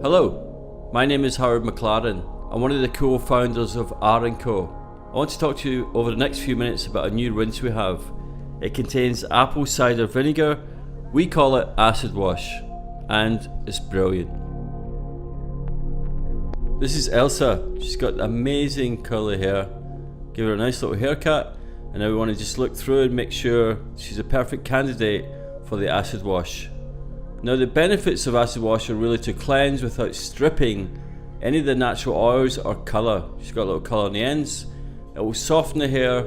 Hello, my name is Howard McLaren. I'm one of the co-founders of R+Co. I want to talk to you over the next few minutes about a new rinse we have. It contains apple cider vinegar. We call it acid wash, and it's brilliant. This is Elsa. She's got amazing curly hair. Give her a nice little haircut, and now we want to just look through and make sure she's a perfect candidate for the acid wash. Now the benefits of acid wash are really to cleanse without stripping any of the natural oils or colour. She's got a little colour on the ends. It will soften the hair,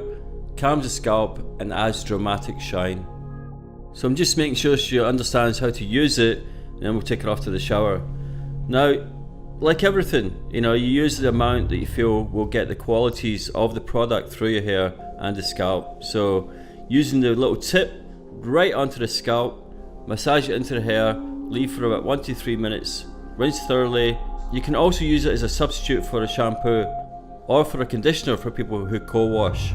calms the scalp, and adds dramatic shine. So I'm just making sure she understands how to use it, and then we'll take her off to the shower. Now, like everything, you use the amount that you feel will get the qualities of the product through your hair and the scalp. So using the little tip right onto the scalp, massage it into the hair, leave for about 1 to 3 minutes, rinse thoroughly. You can also use it as a substitute for a shampoo or for a conditioner for people who co-wash.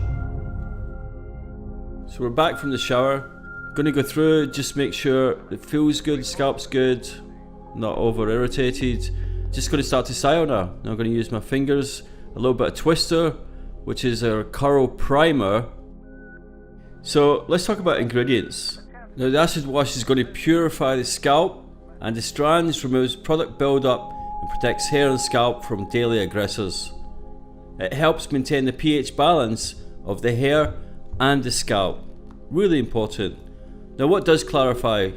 So we're back from the shower. Going to go through, just make sure it feels good, scalp's good, not over irritated. Just going to start to style now. Now I'm going to use my fingers, a little bit of twister, which is a curl primer. So let's talk about ingredients. Now the acid wash is going to purify the scalp and the strands, removes product buildup and protects hair and scalp from daily aggressors. It helps maintain the pH balance of the hair and the scalp. Really important. Now what does clarify?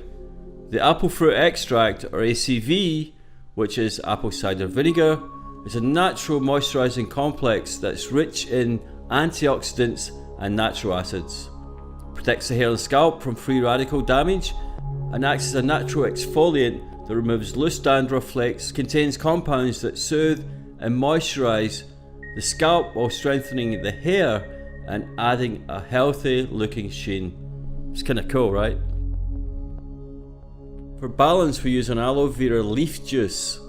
The apple fruit extract, or ACV, which is apple cider vinegar, is a natural moisturising complex that's rich in antioxidants and natural acids. Protects the hair and scalp from free radical damage and acts as a natural exfoliant that removes loose dandruff flakes, contains compounds that soothe and moisturise the scalp while strengthening the hair and adding a healthy looking sheen. It's kind of cool, right? For balance, we use an aloe vera leaf juice.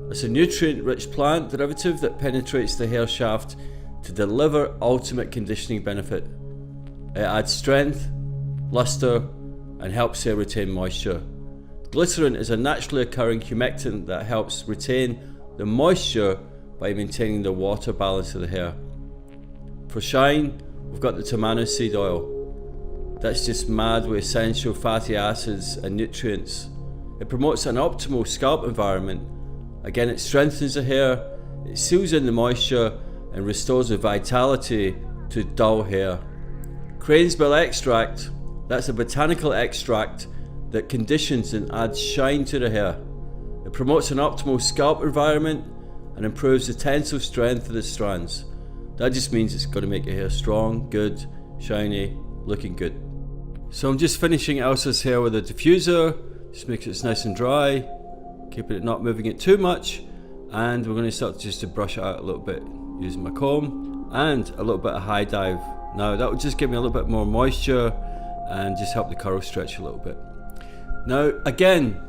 It's a nutrient rich plant derivative that penetrates the hair shaft to deliver ultimate conditioning benefit. It adds strength, luster, and helps hair retain moisture. Glycerin is a naturally occurring humectant that helps retain the moisture by maintaining the water balance of the hair. For shine, we've got the tamano seed oil. That's just mad with essential fatty acids and nutrients. It promotes an optimal scalp environment. Again, it strengthens the hair, it seals in the moisture, and restores the vitality to dull hair. Cranesbill extract, that's a botanical extract that conditions and adds shine to the hair. It promotes an optimal scalp environment and improves the tensile strength of the strands. That just means it's going to make your hair strong, good, shiny, looking good. So I'm just finishing Elsa's hair with a diffuser, just makes it nice and dry, keeping it not moving it too much, and we're going to start just to brush it out a little bit using my comb and a little bit of high dive. Now that will just give me a little bit more moisture and just help the curl stretch a little bit. Now again,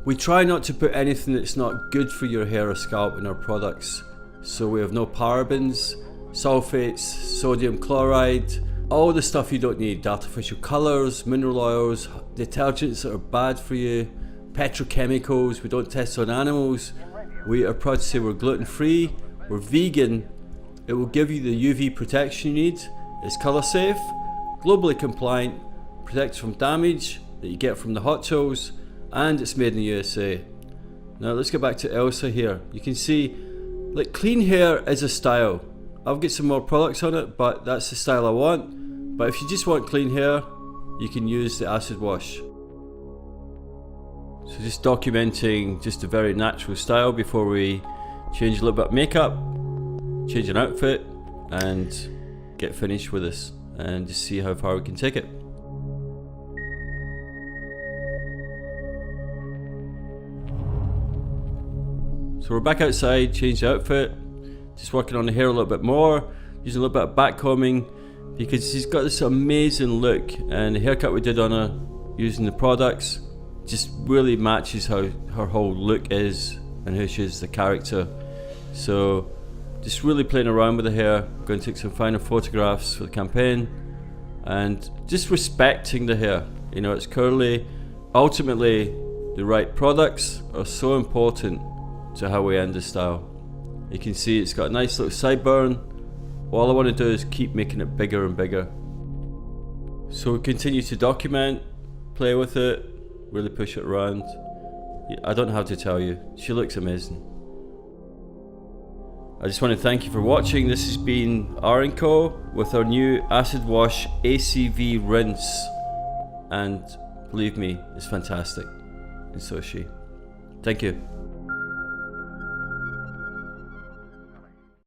we try not to put anything that's not good for your hair or scalp in our products. So we have no parabens, sulfates, sodium chloride, all the stuff you don't need, artificial colours, mineral oils, detergents that are bad for you, petrochemicals. We don't test on animals. We are proud to say we're gluten free, we're vegan. It will give you the UV protection you need. It's colour safe, globally compliant, protects from damage that you get from the hot tools, and it's made in the USA. Now let's get back to Elsa here. You can see, like, clean hair is a style. I'll get some more products on it, but that's the style I want. But if you just want clean hair, you can use the acid wash. So just documenting just a very natural style before we change a little bit of makeup, change an outfit, and get finished with this and just see how far we can take it. So we're back outside, changed the outfit, just working on the hair a little bit more, using a little bit of back combing because she's got this amazing look, and the haircut we did on her using the products just really matches how her whole look is and who she is, the character. So just really playing around with the hair, going to take some final photographs for the campaign and just respecting the hair. It's curly. Ultimately, the right products are so important to how we end the style. You can see it's got a nice little sideburn. All I want to do is keep making it bigger and bigger. So we continue to document, play with it, really push it around. I don't have to tell you, she looks amazing. I just want to thank you for watching. This has been R+Co with our new acid wash ACV rinse, and believe me, it's fantastic, and so is she. Thank you.